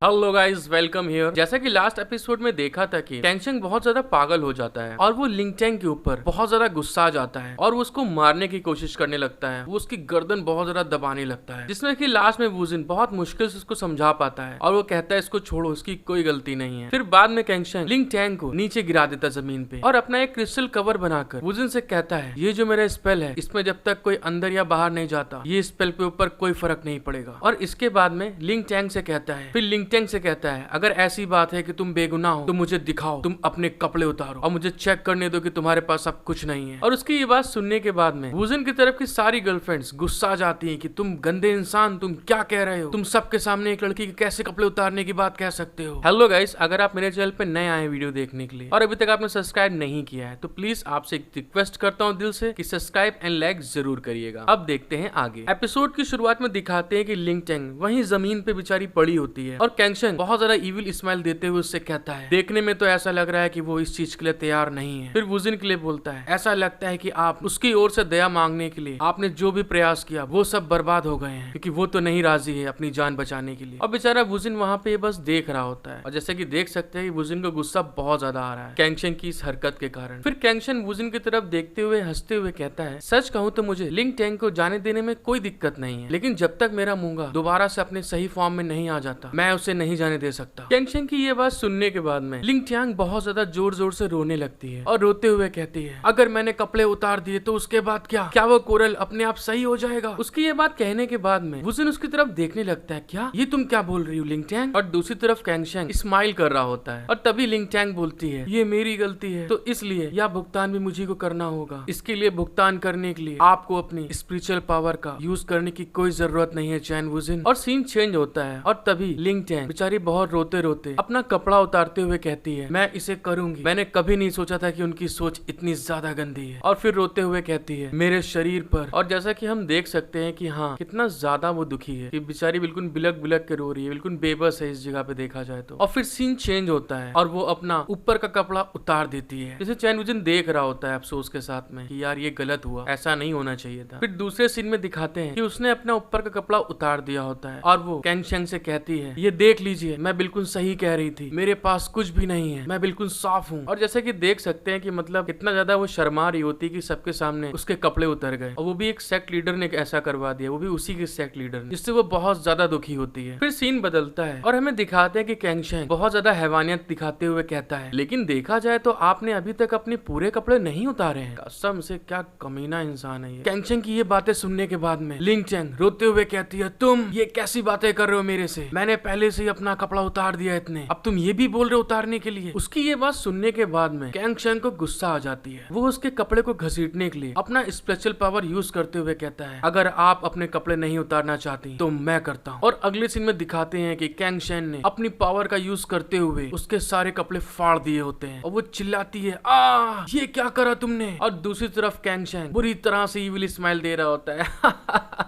Hello guys, welcome here. जैसा कि last episode में देखा था कि कैंगशेंग बहुत ज्यादा पागल हो जाता है और वो लिंग टैंग के ऊपर बहुत ज्यादा गुस्सा आ जाता है और वो उसको मारने की कोशिश करने लगता है। वो उसकी गर्दन बहुत ज्यादा दबाने लगता है, जिसमें कि लास्ट में वुजिन बहुत मुश्किल से उसको समझा पाता है और वो कहता है इसको छोड़ो, इसकी कोई गलती नहीं है। फिर बाद में कैंगशेंग लिंग टैंग को नीचे गिरा देता जमीन पे और अपना एक क्रिस्टल कवर बनाकर वुजिन से कहता है ये जो मेरा स्पेल है इसमें जब तक कोई अंदर या बाहर नहीं जाता ये स्पेल के ऊपर कोई फर्क नहीं पड़ेगा। और इसके बाद में लिंग टैंग से कहता है, फिर लिंग टैंग से कहता है अगर ऐसी बात है कि तुम बेगुनाह हो तो मुझे दिखाओ, तुम अपने कपड़े उतारो और मुझे चेक करने दो कि तुम्हारे पास अब कुछ नहीं है। और उसकी ये बात सुनने के बाद में वुजिन की तरफ की सारी गर्लफ्रेंड्स गुस्सा आ जाती हैं कि तुम गंदे इंसान, तुम क्या कह रहे हो, तुम सबके सामने एक लड़की के कैसे कपड़े उतारने की बात कह सकते हो। हेलो गाइस, अगर आप मेरे चैनल पे नए आए वीडियो देखने के लिए और अभी तक आपने सब्सक्राइब नहीं किया है तो प्लीज आपसे एक रिक्वेस्ट करता हूँ दिल से कि सब्सक्राइब एंड लाइक जरूर करिएगा। अब देखते हैं आगे। एपिसोड की शुरुआत में दिखाते हैं कि लिंग टैंग वहीं जमीन पे बेचारी पड़ी होती है और कैंगशेंग बहुत ज्यादा इविल स्माइल देते हुए उससे कहता है देखने में तो ऐसा लग रहा है कि वो इस चीज के लिए तैयार नहीं है। फिर वुजिन के लिए बोलता है ऐसा लगता है कि आप उसकी ओर से दया मांगने के लिए आपने जो भी प्रयास किया वो सब बर्बाद हो गए हैं क्योंकि वो तो नहीं राजी है अपनी जान बचाने के लिए। और बेचारा वुजिन वहाँ पे बस देख रहा होता है और जैसे कि देख सकते हैं वुजिन को गुस्सा बहुत ज्यादा आ रहा है कैंगशेंग की इस हरकत के कारण। फिर कैंगशेंग वुजिन की तरफ देखते हुए हंसते हुए कहता है सच कहूँ तो मुझे लिंग टैंग को जाने देने में कोई दिक्कत नहीं है, लेकिन जब तक मेरा मूंगा दोबारा से अपने सही फॉर्म में नहीं आ जाता मैं उसे नहीं जाने दे सकता। कैंगशेंग की ये बात सुनने के बाद में लिंग टैंग बहुत ज्यादा जोर जोर से रोने लगती है और रोते हुए कहती है अगर मैंने कपड़े उतार दिए तो उसके बाद क्या वो कोरल अपने आप सही हो जाएगा। उसकी ये बात कहने के बाद में वुजिन उसकी तरफ देखने लगता है क्या ये तुम क्या बोल रही हो लिंग टैंग। और दूसरी तरफ कैंगशेंग स्माइल कर रहा होता है और तभी लिंग टैंग बोलती है ये मेरी गलती है तो इसलिए यह भुगतान भी मुझे को करना होगा। इसके लिए भुगतान करने के लिए आपको अपनी स्पिरिचुअल पावर का यूज करने की कोई जरूरत नहीं है चैन वुजिन। और सीन चेंज होता है और तभी लिंग टैंग बेचारी बहुत रोते रोते अपना कपड़ा उतारते हुए कहती है मैं इसे करूंगी, मैंने कभी नहीं सोचा था कि उनकी सोच इतनी ज्यादा गंदी है। और फिर रोते हुए कहती है मेरे शरीर पर। और जैसा कि हम देख सकते हैं कि हाँ कितना ज्यादा वो दुखी है कि बेचारी बिल्कुल बिलक बिलक के रो रही है, बिल्कुल बेबस है इस जगह पे देखा जाए तो। और फिर सीन चेंज होता है और वो अपना ऊपर का कपड़ा उतार देती है जैसे चैन वुजिन देख रहा होता है अफसोस के साथ में कि यार ये गलत हुआ, ऐसा नहीं होना चाहिए था। फिर दूसरे सीन में दिखाते हैं कि उसने अपना ऊपर का कपड़ा उतार दिया होता है और वो कैंगशेंग से कहती है ये देख लीजिए मैं बिल्कुल सही कह रही थी, मेरे पास कुछ भी नहीं है, मैं बिल्कुल साफ हूँ। और जैसे कि देख सकते हैं कि मतलब कितना ज्यादा वो शर्मा रही होती कि सबके सामने उसके कपड़े उतर गए और वो भी एक सेक्ट लीडर ने ऐसा करवा दिया, वो भी उसी के सेक्ट लीडर ने, जिससे वो बहुत ज्यादा दुखी होती है। फिर सीन बदलता है और हमें दिखाते हैं कि कैंगशेंग बहुत ज्यादा हैवानियत दिखाते हुए कहता है लेकिन देखा जाए तो आपने अभी तक अपने पूरे कपड़े नहीं उतारे हैं, कसम से क्या कमीना इंसान है ये। कैंगशेंग की ये बातें सुनने के बाद में लिंग टैंग रोते हुए कहती है तुम ये कैसी बातें कर रहे हो मेरे से, मैंने पहले से ही अपना कपड़ा उतार दिया इतने, अब तुम ये भी बोल रहे हो उतारने के लिए। उसकी ये बात सुनने के बाद में कैंगशेंग को गुस्सा आ जाती है, वो उसके कपड़े को घसीटने के लिए अपना स्पेशल पावर यूज करते हुए कहता है अगर आप अपने कपड़े नहीं उतारना चाहती तो मैं करता हूँ। और अगले सीन में दिखाते हैं कि कैंगशेंग ने अपनी पावर का यूज करते हुए उसके सारे कपड़े फाड़ दिए होते हैं और वो चिल्लाती है आ ये क्या करा तुमने। और दूसरी तरफ कैंगशेंग बुरी तरह से इविल स्माइल दे रहा होता है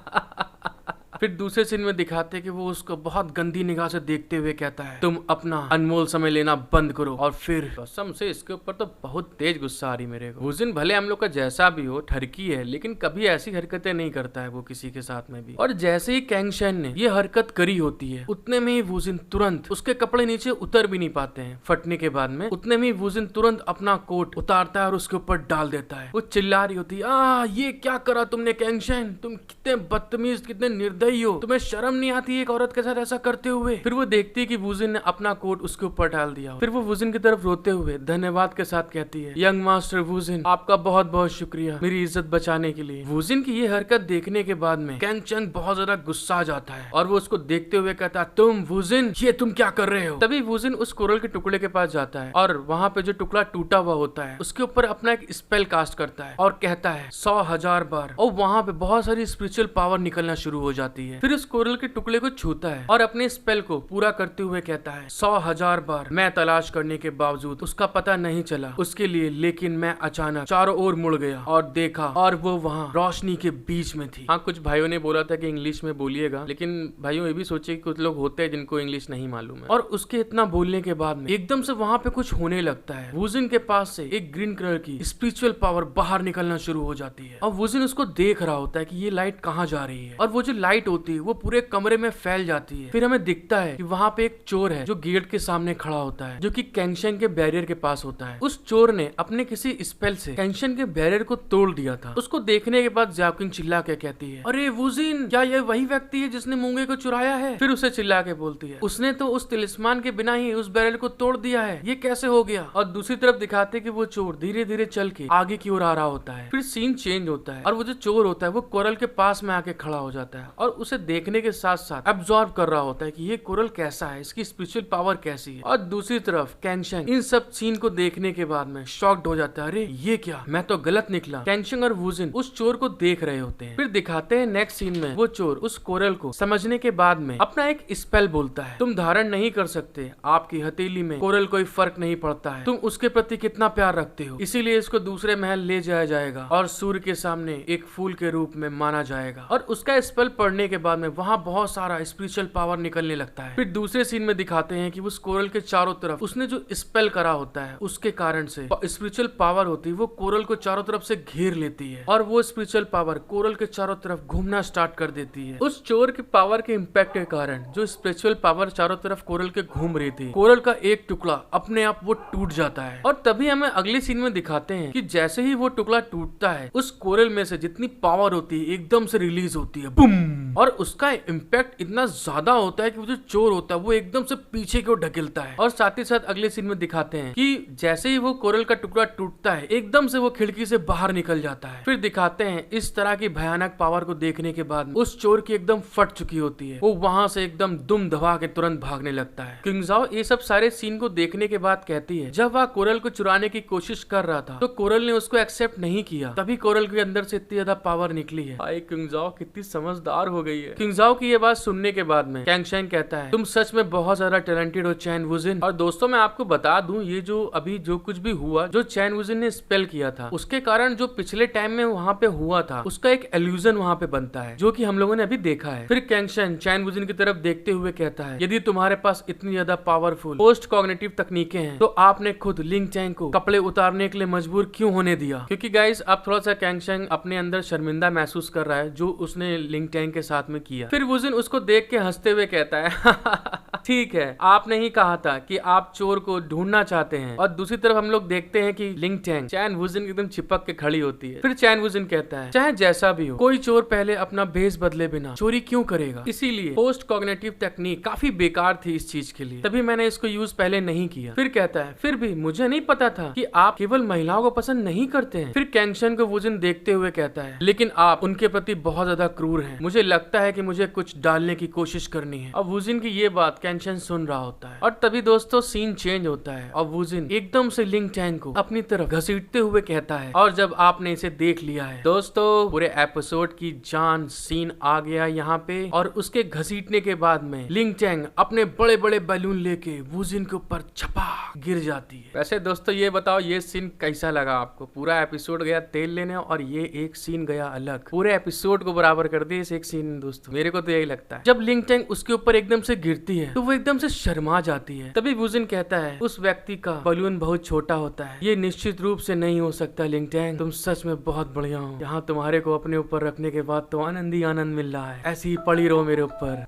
फिर दूसरे सीन में दिखाते हैं कि वो उसको बहुत गंदी निगाह से देखते हुए कहता है तुम अपना अनमोल समय लेना बंद करो। और फिर कसम से इसके ऊपर तो बहुत तेज गुस्सा आ रही मेरे को। वुजिन भले हम लोग का जैसा भी हो ठरकी है लेकिन कभी ऐसी हरकतें नहीं करता है वो किसी के साथ में भी। और जैसे ही कैंगशेंग ने ये हरकत करी होती है उतने में ही वुजिन तुरंत उसके कपड़े नीचे उतर भी नहीं पाते हैं फटने के बाद में, उतने में ही वुजिन तुरंत अपना कोट उतारता है और उसके ऊपर डाल देता है। वो चिल्ला रही होती है ये क्या करा तुमने कैंगशेंग, तुम कितने बदतमीज कितने निर्दयी हो, तुम्हें शर्म नहीं आती एक औरत के साथ ऐसा करते हुए। फिर वो देखती है कि वुजिन ने अपना कोट उसके ऊपर डाल दिया। फिर वो वुजिन की तरफ रोते हुए धन्यवाद के साथ कहती है यंग मास्टर वुजिन आपका बहुत बहुत शुक्रिया मेरी इज्जत बचाने के लिए। वुजिन की ये हरकत देखने के बाद में कैंगशेंग बहुत ज्यादा गुस्सा आ जाता है और वो उसको देखते हुए कहता है तुम वुजिन ये तुम क्या कर रहे हो। तभी वुजिन उस कोरल के टुकड़े के पास जाता है और वहाँ पे जो टुकड़ा टूटा हुआ होता है उसके ऊपर अपना एक स्पेल कास्ट करता है और कहता है 100,000 बार और वहाँ पे बहुत सारी स्पिरिचुअल पावर निकलना शुरू हो जाती है। फिर उस कोरल के टुकड़े को छूता है और अपने स्पेल को पूरा करते हुए कहता है 100,000 बार मैं तलाश करने के बावजूद उसका पता नहीं चला उसके लिए, लेकिन मैं अचानक चारों ओर मुड़ गया और देखा और वो वहाँ रोशनी के बीच में थी। हाँ कुछ भाइयों ने बोला था कि इंग्लिश में बोलिएगा, लेकिन भाइयों ये भी सोचिए कि कुछ लोग होते हैं जिनको इंग्लिश नहीं मालूम है। और उसके इतना बोलने के बाद में एकदम से वहाँ पे कुछ होने लगता है। वुजिन के पास से एक ग्रीन कलर की स्पिरिचुअल पावर बाहर निकलना शुरू हो जाती है और वुजिन उसको देख रहा होता है कि ये लाइट कहाँ जा रही है। और वो जो लाइट होती है वो पूरे कमरे में फैल जाती है। फिर हमें दिखता है कि वहाँ पे एक चोर है जो गेट के सामने खड़ा होता है, जो कि कैंगशेंग के बैरियर के पास होता है। उस चोर ने अपने किसी स्पेल से कैंगशेंग के बैरियर को तोड़ दिया था। उसको देखने के बाद ज़ाओकिंग चिल्ला के कहती है, अरे वुजिन, क्या ये वही व्यक्ति है जिसने मूंगे को चुराया है? फिर उसे चिल्ला के बोलती है, उसने तो उस तिलिस्मान के बिना ही उस बैरल को तोड़ दिया है, ये कैसे हो गया? और दूसरी तरफ दिखाते कि वो चोर धीरे धीरे चल के आगे की ओर आ रहा होता है। फिर सीन चेंज होता है और वो जो चोर होता है वो कोरल के पास में आके खड़ा हो जाता है और उसे देखने के साथ साथ एब्जॉर्ब कर रहा होता है कि ये कोरल कैसा है, इसकी स्पिरिचुअल पावर कैसी है। और दूसरी तरफ कैंगशेंग इन सब सीन को देखने के बाद में शॉक्ड हो जाता है, अरे ये क्या, मैं तो गलत निकला। कैंगशेंग और वुजिन उस चोर को देख रहे होते हैं। फिर दिखाते हैं नेक्स्ट सीन में वो चोर उस कोरल को समझने के बाद में अपना एक स्पेल बोलता है, तुम धारण नहीं कर सकते, आपकी हथेली में कोरल कोई फर्क नहीं पड़ता है, तुम उसके प्रति कितना प्यार रखते हो, इसीलिए इसको दूसरे महल ले जाया जाएगा और सूर्य के सामने एक फूल के रूप में माना जाएगा। और उसका स्पेल पढ़ने के बाद में वहाँ बहुत सारा स्पिरिचुअल पावर निकलने लगता है। फिर दूसरे सीन में दिखाते हैं कि उस कोरल के चारों तरफ उसने जो स्पेल करा होता है उसके कारण से स्पिरिचुअल पावर होती है वो कोरल को चारों तरफ से घेर लेती है और वो स्पिरिचुअल पावर कोरल के चारों तरफ घूमना स्टार्ट कर देती है। उस चोर के पावर के इम्पैक्ट के कारण जो स्पिरिचुअल पावर चारों तरफ कोरल के घूम रही थी, कोरल का एक टुकड़ा अपने आप वो टूट जाता है। और तभी हमें अगले सीन में दिखाते हैं कि जैसे ही वो टुकड़ा टूटता है उस कोरल में से जितनी पावर होती है एकदम से रिलीज होती है, बूम। और उसका इम्पैक्ट इतना ज्यादा होता है कि वो जो चोर होता है वो एकदम से पीछे की ओर ढकेलता है। और साथ ही साथ अगले सीन में दिखाते हैं कि जैसे ही वो कोरल का टुकड़ा टूटता है एकदम से वो खिड़की से बाहर निकल जाता है। फिर दिखाते हैं इस तरह की भयानक पावर को देखने के बाद उस चोर की एकदम फट चुकी होती है, वो वहां से एकदम दुम दबा के तुरंत भागने लगता है। किंगजाओ ये सब सारे सीन को देखने के बाद कहती है, जब वह कोरल को चुराने की कोशिश कर रहा था तो कोरल ने उसको एक्सेप्ट नहीं किया, तभी कोरल के अंदर से इतनी ज्यादा पावर निकली है। भाई किंगजाओ कितनी समझदार हो गई है। किंगजाओ की ये बात सुनने के बाद में कैंगशेंग कहता है, तुम सच में बहुत ज्यादा टैलेंटेड हो चैन वुजिन। और दोस्तों मैं आपको बता दूं ये जो अभी जो कुछ भी हुआ, जो चैन वुजिन ने स्पेल किया था उसके कारण जो पिछले टाइम में वहाँ पे हुआ था उसका एक एल्यूजन वहाँ पे बनता है जो कि हम लोगों ने अभी देखा है। फिर कैंगशेंग चैन वुजिन की तरफ देखते हुए कहता है, यदि तुम्हारे पास इतनी ज्यादा पावरफुल पोस्ट कॉग्निटिव तकनीकें हैं तो आपने खुद लिंगचैंग को कपड़े उतारने के लिए मजबूर क्यों होने दिया? क्योंकि गाइस अब थोड़ा सा कैंगशेंग अपने अंदर शर्मिंदा महसूस कर रहा है जो उसने लिंगचैंग के साथ में किया। फिर वुजिन उसको देख के हंसते हुए कहता है ठीक है, आपने ही कहा था कि आप चोर को ढूंढना चाहते हैं। और दूसरी तरफ हम लोग देखते हैं कि लिंगचैंग चैन वुजिन एकदम चिपक के खड़ी होती है। फिर चैन वुजिन कहता है, चाहे जैसा भी हो कोई चोर पहले अपना भेष बदले बिना चोरी क्यों करेगा, इसीलिए पोस्ट कॉग्निटिव टेक्निक काफी बेकार थी इस चीज के लिए, तभी मैंने इसको यूज पहले नहीं किया। फिर कहता है, फिर भी मुझे नहीं पता था कि आप केवल महिलाओं को पसंद नहीं करते हैं। फिर कैंगशेंग को वुजिन देखते हुए कहता है, लेकिन आप उनके प्रति बहुत ज्यादा क्रूर हैं, मुझे लगता है कि मुझे कुछ डालने की कोशिश करनी है। अब वुजिन की ये बात कैंगशेंग सुन रहा होता है और तभी दोस्तों सीन चेंज होता है और वुजिन एकदम से लिंगचैंग को अपनी तरफ घसीटते हुए कहता है, और जब आपने इसे देख लिया है दोस्तों पूरे एपिसोड की जान सीन आ गया यहाँ पे। और उसके घसीटने के बाद में लिंगचैंग अपने बड़े बड़े बैलून लेके वुजिन के ऊपर छपा गिर जाती है। वैसे दोस्तों ये बताओ ये सीन कैसा लगा आपको? पूरा एपिसोड गया तेल लेने और ये एक सीन गया अलग, पूरे एपिसोड को बराबर कर दिया इस एक सीन दोस्तों। मेरे को तो यही लगता है जब लिंगचैंग उसके ऊपर एकदम से गिरती है तो वो एकदम से शर्मा जाती है। तभी वुजिन कहता है, उस व्यक्ति का बलून बहुत छोटा होता है, ये निश्चित रूप से नहीं हो सकता लिंगचैंग, तुम सच में बहुत बढ़िया हो, यहाँ तुम्हारे को अपने ऊपर रखने के बाद तो आनंद ही आनंद मिल रहा है, ऐसी ही पड़ी रहो मेरे ऊपर।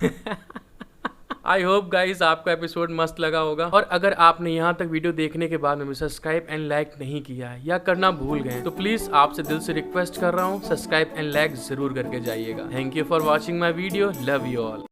आई होप गाइस आपको एपिसोड मस्त लगा होगा। और अगर आपने यहाँ तक वीडियो देखने के बाद में सब्सक्राइब एंड लाइक नहीं किया है या करना भूल गए तो प्लीज आपसे दिल से रिक्वेस्ट कर रहा हूँ सब्सक्राइब एंड लाइक जरूर करके जाइएगा। Thank you for watching my video, love you all.